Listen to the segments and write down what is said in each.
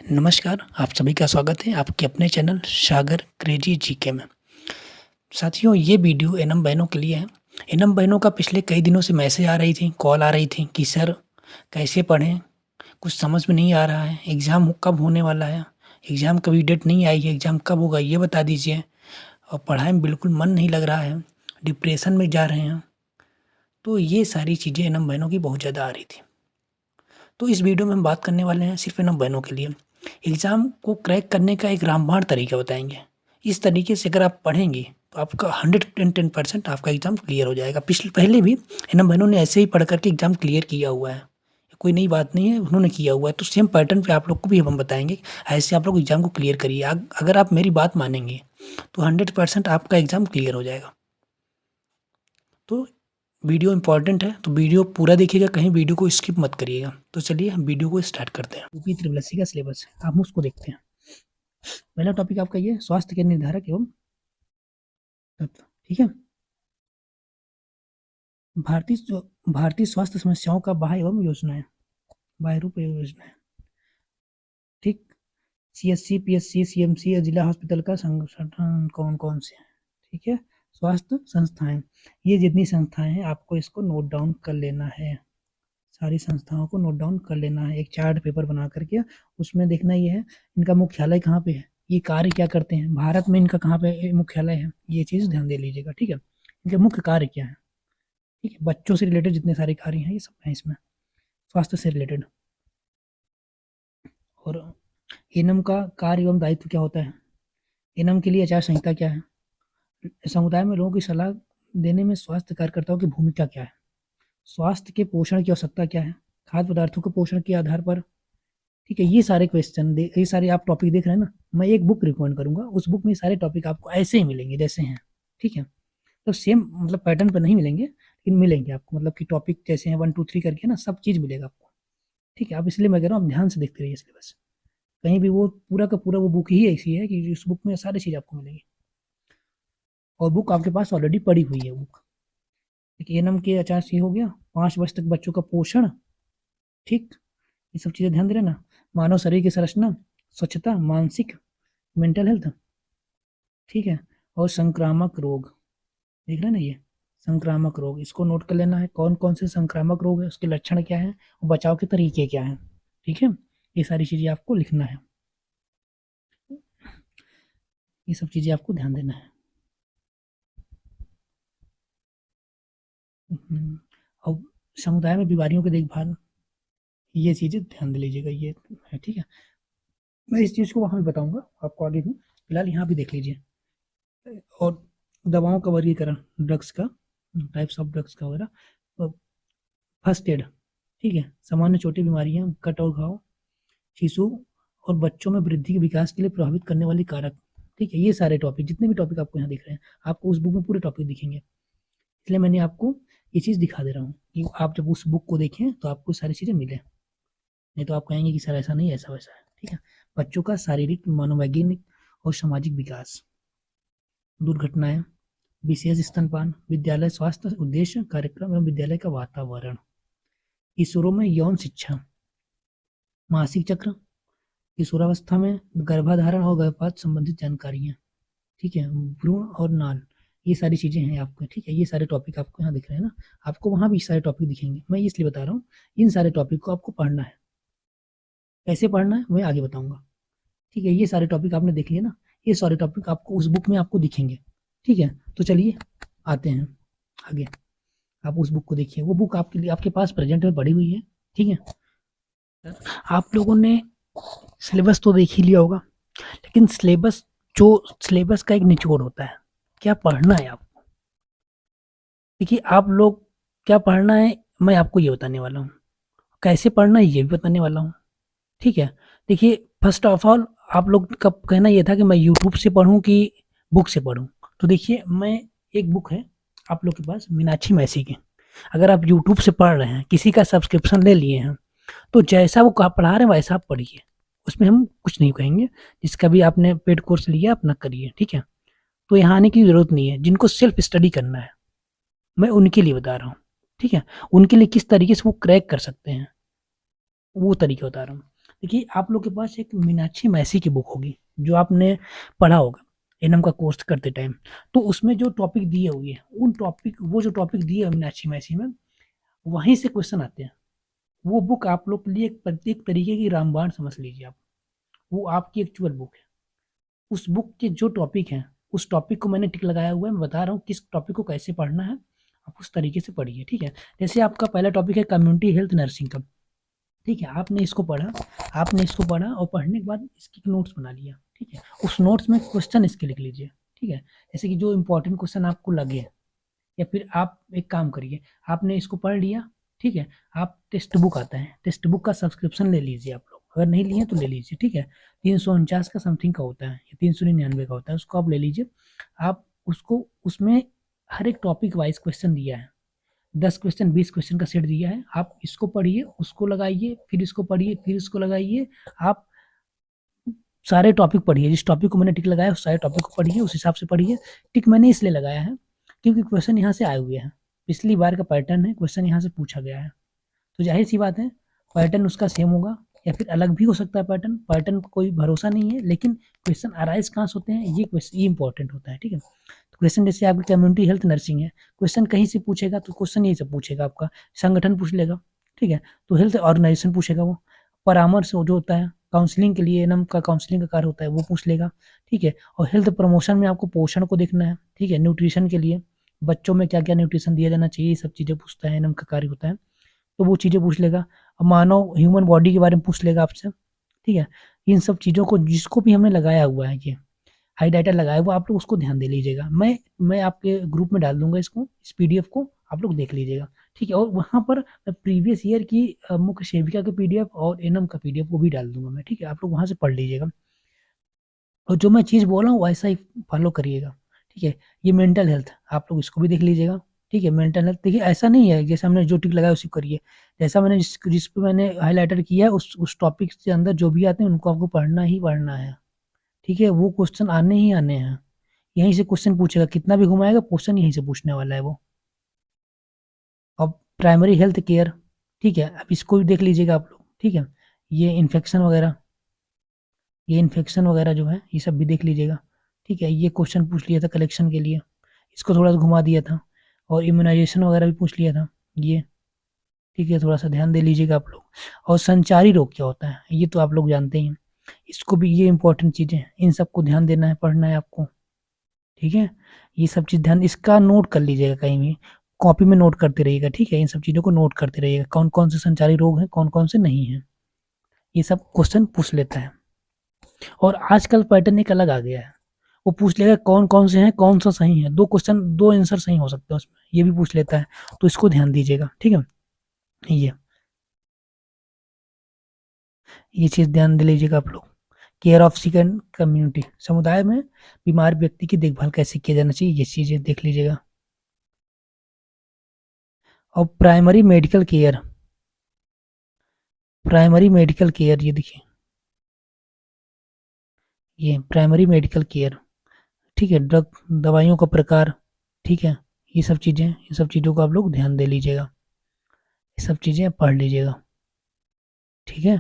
नमस्कार, आप सभी का स्वागत है आपके अपने चैनल सागर क्रेजी जीके में। साथियों, ये वीडियो एनम बहनों के लिए है। एनम बहनों का पिछले कई दिनों से मैसेज आ रही थी, कॉल आ रही थी कि सर कैसे पढ़ें? कुछ समझ में नहीं आ रहा है, एग्ज़ाम कब होने वाला है? एग्ज़ाम कभी डेट नहीं आई है, एग्ज़ाम कब होगा ये बता दीजिए। और पढ़ाई में बिल्कुल मन नहीं लग रहा है, डिप्रेशन में जा रहे हैं। तो ये सारी चीज़ें एनम बहनों की बहुत ज़्यादा आ रही थी। तो इस वीडियो में हम बात करने वाले हैं सिर्फ़ एनम बहनों के लिए। एग्ज़ाम को क्रैक करने का एक रामबाण तरीका बताएँगे। इस तरीके से अगर आप पढ़ेंगे तो आपका 110% आपका एग्ज़ाम क्लियर हो जाएगा। पहले भी एनम बहनों ने ऐसे ही पढ़ कर के एग्ज़ाम क्लियर किया हुआ है। कोई नई बात नहीं है, उन्होंने किया हुआ है। तो सेम पैटर्न पे आप लोग को भी हम बताएँगे, ऐसे आप लोग एग्ज़ाम को क्लियर करिए। अगर आप मेरी बात मानेंगे तो 100% आपका एग्ज़ाम क्लियर हो जाएगा। तो वीडियो इम्पोर्टेंट है, तो वीडियो पूरा देखिएगा, कहीं वीडियो को स्किप मत करिएगा। तो चलिए हम वीडियो को स्टार्ट करते हैं। यूपी ट्रिपल एससी का सिलेबस है, आप उसको देखते हैं। पहला टॉपिक आपका ये स्वास्थ्य के निर्धारक एवं तत्व, ठीक है। भारतीय स्वास्थ्य समस्याओं का बाह्य एवं योजनाएं, बाह्य रूप एवं योजनाएं, ठीक। सीएससी, पीएससी, सीएमसी या जिला हॉस्पिटल का संगठन कौन कौन से हैं, ठीक है। स्वास्थ्य संस्थाएं, ये जितनी संस्थाएं हैं आपको इसको नोट डाउन कर लेना है। सारी संस्थाओं को नोट डाउन कर लेना है, एक चार्ट पेपर बना करके। उसमें देखना ये है इनका मुख्यालय कहाँ पे है, ये कार्य क्या करते हैं, भारत में इनका कहाँ पे मुख्यालय है, ये चीज़ ध्यान दे लीजिएगा, ठीक है। इनके मुख्य कार्य क्या है, ठीक है। बच्चों से रिलेटेड जितने सारे कार्य हैं ये सब हैं इसमें, स्वास्थ्य से रिलेटेड। और एनम का कार्य एवं दायित्व क्या होता है, एनम के लिए आचार संहिता क्या है, समुदाय में लोगों की सलाह देने में स्वास्थ्य कार्यकर्ताओं की भूमिका क्या है, स्वास्थ्य के पोषण की आवश्यकता क्या है, खाद्य पदार्थों के पोषण के आधार पर, ठीक है। ये सारे क्वेश्चन ये सारे आप टॉपिक देख रहे हैं ना, मैं एक बुक रिकमेंड करूंगा, उस बुक में सारे टॉपिक आपको ऐसे ही मिलेंगे जैसे हैं, ठीक है। तो सेम मतलब पैटर्न पर नहीं मिलेंगे, लेकिन मिलेंगे आपको, मतलब कि टॉपिक जैसे हैं 1 2 3 करके ना, सब चीज़ मिलेगा आपको, ठीक है। आप इसलिए मैं कह रहा हूँ आप ध्यान से देखते रहिए सिलेबस, कहीं भी वो पूरा का पूरा वो बुक ही ऐसी है कि उस बुक में सारी चीज़ आपको मिलेंगी। और बुक आपके पास ऑलरेडी पड़ी हुई है बुक, ठीक है। एनम के आचार से हो गया, 5 वर्ष तक बच्चों का पोषण, ठीक। ये सब चीज़ें ध्यान दे रहे ना। मानव शरीर की संरचना, स्वच्छता, मानसिक मेंटल हेल्थ, ठीक है। और संक्रामक रोग, देख रहे हैं ना, ये संक्रामक रोग, इसको नोट कर लेना है, कौन कौन से संक्रामक रोग है, उसके लक्षण क्या है और बचाव के तरीके क्या हैं, ठीक है। ये सारी चीज़ें आपको लिखना है, ये सब चीज़ें आपको ध्यान देना है। और समुदाय में बीमारियों की देखभाल, ये चीज़ें ध्यान दे लीजिएगा, ये है, ठीक है। मैं इस चीज़ को वहाँ भी बताऊंगा आपको आगे भी, फिलहाल यहाँ भी देख लीजिए। और दवाओं का वर्गीकरण, ड्रग्स का, टाइप्स ऑफ ड्रग्स का वगैरह, फर्स्ट एड, ठीक है। सामान्य छोटी बीमारियां, कट और घाव, शिशु और बच्चों में वृद्धि के विकास के लिए प्रभावित करने वाली कारक, ठीक है। ये सारे टॉपिक, जितने भी टॉपिक आपको यहाँ दिख रहे हैं, आपको उस बुक में पूरे टॉपिक दिखेंगे। इसलिए मैंने आपको ये चीज़ दिखा दे रहा हूँ कि आप जब उस बुक को देखें तो आपको सारी चीज़ें मिले, नहीं तो आप कहेंगे कि सर ऐसा नहीं, ऐसा वैसा है, ठीक है। बच्चों का शारीरिक, मनोवैज्ञानिक और सामाजिक विकास, दुर्घटनाएं, विशेष स्तनपान, विद्यालय स्वास्थ्य उद्देश्य कार्यक्रम एवं विद्यालय का वातावरण, किशोरों में यौन शिक्षा, मासिक चक्र, किशोरावस्था में गर्भाधारण और गर्भपात संबंधित जानकारियाँ, ठीक है। भ्रूण और नाल, ये सारी चीज़ें हैं आपको, ठीक है। ये सारे टॉपिक आपको यहाँ दिख रहे हैं ना, आपको वहाँ भी सारे टॉपिक दिखेंगे। मैं इसलिए बता रहा हूँ इन सारे टॉपिक को आपको पढ़ना है, कैसे पढ़ना है मैं आगे बताऊँगा, ठीक है। ये सारे टॉपिक आपने देख लिए ना, ये सारे टॉपिक आपको उस बुक में आपको दिखेंगे, ठीक है। तो चलिए आते हैं आगे, आप उस बुक को देखिए, वो बुक आपके लिए आपके पास प्रेजेंट में पड़ी हुई है, ठीक है। आप लोगों ने सिलेबस तो देख ही लिया होगा, लेकिन सिलेबस का एक निचोड़ होता है, क्या पढ़ना है आपको। देखिए आप लोग क्या पढ़ना है मैं आपको ये बताने वाला हूँ, कैसे पढ़ना है ये भी बताने वाला हूँ, ठीक है। देखिए फर्स्ट ऑफ ऑल आप लोग का कहना ये था कि मैं यूट्यूब से पढ़ूँ कि बुक से पढ़ूँ। तो देखिए मैं, एक बुक है आप लोग के पास मीनाक्षी मैसी की, अगर आप यूट्यूब से पढ़ रहे हैं, किसी का सब्सक्रिप्शन ले लिए हैं, तो जैसा वो पढ़ा रहे हैं वैसा आप पढ़िए, उसमें हम कुछ नहीं कहेंगे। जिसका भी आपने पेड कोर्स लिया अपना करिए, ठीक है। तो यहाँ आने की ज़रूरत नहीं है, जिनको सेल्फ स्टडी करना है मैं उनके लिए बता रहा हूँ, ठीक है। उनके लिए किस तरीके से वो क्रैक कर सकते हैं वो तरीके बता रहा हूँ। देखिए आप लोग के पास एक मीनाक्षी मैसी की बुक होगी जो आपने पढ़ा होगा एनएम का कोर्स करते टाइम। तो उसमें जो टॉपिक दिए हुए हैं उन टॉपिक वो जो टॉपिक दिए हैं मीनाक्षी मैसी में वहीं से क्वेश्चन आते हैं। वो बुक आप लोग के लिए एक प्रत्येक तरीके की रामबाण समझ लीजिए आप। वो आपकी एक्चुअल बुक है। उस बुक के जो टॉपिक हैं उस टॉपिक को मैंने टिक लगाया हुआ है। मैं बता रहा हूँ किस टॉपिक को कैसे पढ़ना है। आप उस तरीके से पढ़िए, ठीक है। जैसे आपका पहला टॉपिक है कम्युनिटी हेल्थ नर्सिंग का, ठीक है। आपने इसको पढ़ा और पढ़ने के बाद इसकी नोट्स बना लिया, ठीक है। उस नोट्स में क्वेश्चन इसके लिख लीजिए, ठीक है। जैसे कि जो इंपॉर्टेंट क्वेश्चन आपको लगे, या फिर आप एक काम करिए, आपने इसको पढ़ लिया, ठीक है। आप टेक्स्ट बुक आता है, टेक्स्ट बुक का सब्सक्रिप्शन ले लीजिए आप लोग, अगर नहीं लिए तो ले लीजिए, ठीक है। 349 का समथिंग का होता है या 399 का होता है, उसको आप ले लीजिए। आप उसको उसमें हर एक टॉपिक वाइज क्वेश्चन दिया है, 10 क्वेश्चन 20 क्वेश्चन का सेट दिया है। आप इसको पढ़िए, उसको लगाइए, फिर इसको पढ़िए, फिर इसको लगाइए। आप सारे टॉपिक पढ़िए, जिस टॉपिक को मैंने टिक लगाया उस सारे टॉपिक को पढ़िए, उस हिसाब से पढ़िए। टिक मैंने इसलिए लगाया है क्योंकि क्वेश्चन यहाँ से आए हुए हैं, पिछली बार का पैटर्न है, क्वेश्चन यहाँ से पूछा गया है। तो जाहिर सी बात है पैटर्न उसका सेम होगा या फिर अलग भी हो सकता है। पैटर्न पैटर्न का कोई भरोसा नहीं है, लेकिन क्वेश्चन अराइज कहाँ से होते हैं ये इंपॉर्टेंट होता है, ठीक है। तो क्वेश्चन जैसे आपकी कम्युनिटी हेल्थ नर्सिंग है, क्वेश्चन कहीं से पूछेगा तो क्वेश्चन यही सब पूछेगा, आपका संगठन पूछ लेगा, ठीक है। तो हेल्थ ऑर्गेनाइजेशन पूछेगा वो। परामर्श जो होता है काउंसलिंग के लिए, एनएम का काउंसलिंग का कार्य होता है, वो पूछ लेगा, ठीक है। और हेल्थ प्रमोशन में आपको पोषण को देखना है, ठीक है। न्यूट्रिशन के लिए बच्चों में क्या क्या न्यूट्रिशन दिया जाना चाहिए, ये सब चीज़ें पूछता है, एनएम का कार्य होता है। तो वो चीज़ें पूछ लेगा। अब मानव ह्यूमन बॉडी के बारे में पूछ लेगा आपसे, ठीक है। इन सब चीज़ों को जिसको भी हमने लगाया हुआ है, ये हाईलाइटर लगाया हुआ, आप लोग उसको ध्यान दे लीजिएगा। मैं आपके ग्रुप में डाल दूंगा इसको, इस पीडीएफ को आप लोग देख लीजिएगा, ठीक है। और वहाँ पर प्रीवियस ईयर की मुख्य सेविका का पीडीएफ और एनएम का पीडीएफ वो भी डाल दूंगा मैं, ठीक है। आप लोग वहाँ से पढ़ लीजिएगा और जो मैं चीज़ बोल रहा हूँ वैसा ही फॉलो करिएगा, ठीक है। ये मेंटल हेल्थ आप लोग इसको भी देख लीजिएगा, ठीक है। मेंटल हेल्थ देखिए ऐसा नहीं है जैसे हमने जो टिक लगाया उसी को करिए, जैसा मैंने जिस पे मैंने हाईलाइटर किया है उस टॉपिक के अंदर जो भी आते हैं उनको आपको पढ़ना ही पढ़ना है, ठीक है। वो क्वेश्चन आने ही आने हैं, यहीं से क्वेश्चन पूछेगा, कितना भी घुमाएगा क्वेश्चन यहीं से पूछने वाला है वो। अब प्राइमरी हेल्थ केयर, ठीक है। अब इसको भी देख लीजिएगा आप लोग, ठीक है। ये इन्फेक्शन वगैरह जो है ये सब भी देख लीजिएगा, ठीक है। ये क्वेश्चन पूछ लिया था कलेक्शन के लिए, इसको थोड़ा सा घुमा दिया था। और इम्यूनाइजेशन वगैरह भी पूछ लिया था ये, ठीक है। थोड़ा सा ध्यान दे लीजिएगा आप लोग। और संचारी रोग क्या होता है ये तो आप लोग जानते ही हैं, इसको भी, ये इंपॉर्टेंट चीज़ें हैं, इन सबको ध्यान देना है, पढ़ना है आपको, ठीक है। ये सब चीज़ ध्यान इसका नोट कर लीजिएगा, कहीं भी कॉपी में नोट करते रहिएगा, ठीक है। इन सब चीज़ों को नोट करते रहिएगा, कौन कौन से संचारी रोग हैं, कौन कौन से नहीं हैं, ये सब क्वेश्चन पूछ लेता है। और आजकल पैटर्न एक अलग आ गया है, वो पूछ लेगा कौन कौन से हैं, कौन सा सही है। दो क्वेश्चन दो आंसर सही हो सकते हैं उसमें, ये भी पूछ लेता है। तो इसको ध्यान दीजिएगा, ठीक है। ये चीज़ ध्यान दे लीजिएगा आप लोग। Care of sick and community, समुदाय में बीमार व्यक्ति की देखभाल कैसे किया जाना चाहिए, ये चीज़ें देख लीजिएगा। और प्राइमरी मेडिकल केयर ये देखिए, ये प्राइमरी मेडिकल केयर, ठीक है। दवाइयों का प्रकार, ठीक है। ये सब चीज़ों को आप लोग ध्यान दे लीजिएगा, ये सब चीज़ें पढ़ लीजिएगा, ठीक है।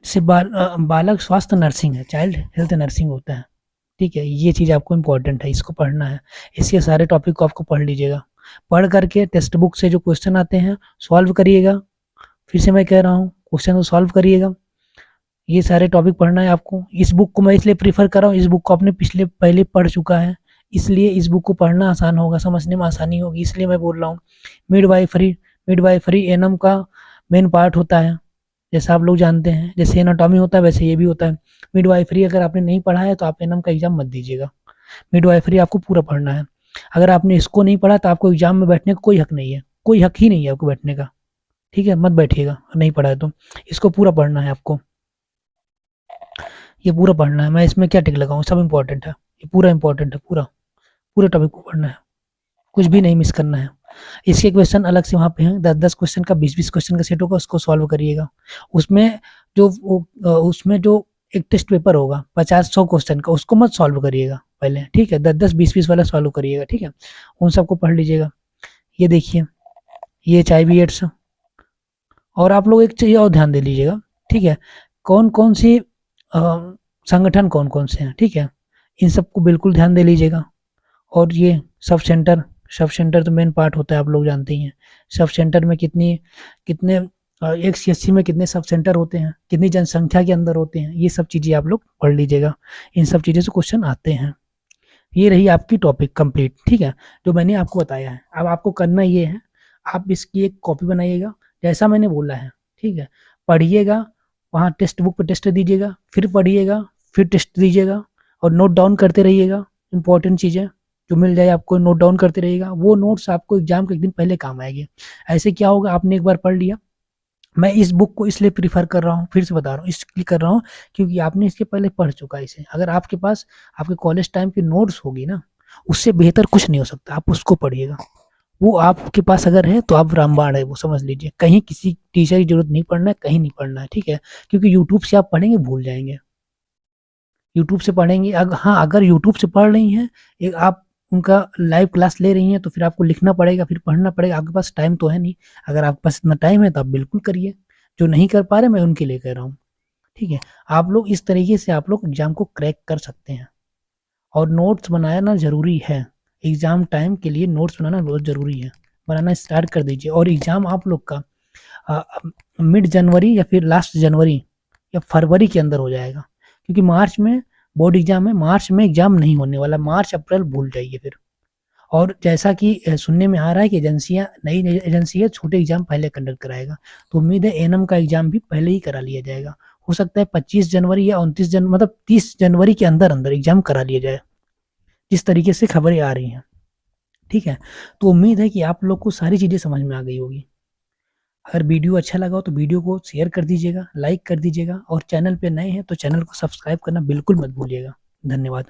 जैसे बालक स्वास्थ्य नर्सिंग है, चाइल्ड हेल्थ नर्सिंग होता है, ठीक है। ये चीज़ आपको इंपॉर्टेंट है, इसको पढ़ना है। इसके सारे टॉपिक को आपको पढ़ लीजिएगा। पढ़ करके टेक्स्ट बुक से जो क्वेश्चन आते हैं सॉल्व करिएगा। फिर से मैं कह रहा हूँ क्वेश्चन को सॉल्व करिएगा। ये सारे टॉपिक पढ़ना है आपको। इस बुक को मैं इसलिए प्रीफर कर रहा हूँ, इस बुक को आपने पहले पढ़ चुका है, इसलिए इस बुक को पढ़ना आसान होगा, समझने में आसानी होगी, इसलिए मैं बोल रहा हूँ। मिडवाइफरी एनम का मेन पार्ट होता है, जैसा आप लोग जानते हैं। जैसे एनाटॉमी होता है वैसे ये भी होता है। मिडवाइफरी अगर आपने नहीं पढ़ा है तो आप एनम का एग्जाम मत दीजिएगा। मिडवाइफरी आपको पूरा पढ़ना है। अगर आपने इसको नहीं पढ़ा तो आपको एग्जाम में बैठने का कोई हक नहीं है, कोई हक ही नहीं है आपको बैठने का, ठीक है। मत बैठिएगा नहीं पढ़ा है तो। इसको पूरा पढ़ना है आपको, ये पूरा पढ़ना है। मैं इसमें क्या टिक लगाऊं, सब इंपॉर्टेंट है, ये पूरा इंपॉर्टेंट है, पूरा पूरे टॉपिक को पढ़ना है, कुछ भी नहीं मिस करना है। इसके क्वेश्चन अलग से वहाँ पे हैं, 10-10 क्वेश्चन का, 20-20 क्वेश्चन का सेट होगा, उसको सॉल्व करिएगा। उसमें जो एक टेस्ट पेपर होगा 50-100 क्वेश्चन का, उसको मत सॉल्व करिएगा पहले, ठीक है, 10-10 20-20 वाला सॉल्व करिएगा, ठीक है, उन सबको पढ़ लीजिएगा। ये देखिए, ये HIV एड्स। और आप लोग एक चीज़ और ध्यान दे लीजिएगा, ठीक है, कौन कौन सी संगठन कौन कौन से हैं, ठीक है, इन सबको बिल्कुल ध्यान दे लीजिएगा। और ये सब सेंटर तो मेन पार्ट होता है, आप लोग जानते ही हैं। सब सेंटर में कितने एक CSC में कितने सब सेंटर होते हैं, कितनी जनसंख्या के अंदर होते हैं, ये सब चीज़ें आप लोग पढ़ लीजिएगा। इन सब चीज़ों से क्वेश्चन आते हैं। ये रही आपकी टॉपिक कंप्लीट, ठीक है, जो मैंने आपको बताया है। अब आपको करना ये है, आप इसकी एक कॉपी बनाइएगा जैसा मैंने बोला है, ठीक है, पढ़िएगा, वहाँ टेक्स्ट बुक पे टेस्ट दीजिएगा, फिर पढ़िएगा, फिर टेस्ट दीजिएगा, और नोट डाउन करते रहिएगा। इंपॉर्टेंट चीज़ें जो मिल जाए आपको नोट डाउन करते रहिएगा, वो नोट्स आपको एग्जाम के एक दिन पहले काम आएंगे। ऐसे क्या होगा, आपने एक बार पढ़ लिया। मैं इस बुक को इसलिए प्रीफर कर रहा हूँ, फिर से बता रहा हूँ, इसलिए कर रहा हूँ क्योंकि आपने इसके पहले पढ़ चुका है इसे। अगर आपके पास आपके कॉलेज टाइम की नोट्स होगी ना, उससे बेहतर कुछ नहीं हो सकता, आप उसको पढ़िएगा। वो आपके पास अगर है तो आप रामबाण है, वो समझ लीजिए। कहीं किसी टीचर की जरूरत नहीं पढ़ना है, कहीं नहीं पढ़ना है, ठीक है, क्योंकि यूट्यूब से आप पढ़ेंगे भूल जाएंगे। यूट्यूब से पढ़ेंगे, हाँ, अगर यूट्यूब से पढ़ रही हैं, एक आप उनका लाइव क्लास ले रही हैं, तो फिर आपको लिखना पड़ेगा, फिर पढ़ना पड़ेगा। आपके पास टाइम तो है नहीं। अगर आपके पास इतना टाइम है तो आप बिल्कुल करिए। जो नहीं कर पा रहे, मैं उनके लिए कह रहा हूँ, ठीक है। आप लोग इस तरीके से आप लोग एग्जाम को क्रैक कर सकते हैं। और नोट्स बनाना ज़रूरी है, एग्ज़ाम टाइम के लिए नोट्स बनाना बहुत ज़रूरी है। बनाना स्टार्ट कर दीजिए। और एग्ज़ाम आप लोग का मिड जनवरी या फिर लास्ट जनवरी या फरवरी के अंदर हो जाएगा, क्योंकि मार्च में बोर्ड एग्जाम है। मार्च में एग्जाम नहीं होने वाला, मार्च अप्रैल भूल जाइए फिर। और जैसा कि सुनने में आ रहा है कि नई एजेंसी है, छोटे एग्जाम पहले कंडक्ट कराएगा, तो उम्मीद है एएनएम का एग्जाम भी पहले ही करा लिया जाएगा। हो सकता है 25 जनवरी या 29 जनवरी, मतलब 30 जनवरी के अंदर अंदर एग्जाम करा लिया जाए, जिस तरीके से खबरें आ रही हैं, ठीक है। तो उम्मीद है कि आप लोग को सारी चीज़ें समझ में आ गई होगी। अगर वीडियो अच्छा लगा हो तो वीडियो को शेयर कर दीजिएगा, लाइक कर दीजिएगा, और चैनल पे नए हैं तो चैनल को सब्सक्राइब करना बिल्कुल मत भूलिएगा। धन्यवाद।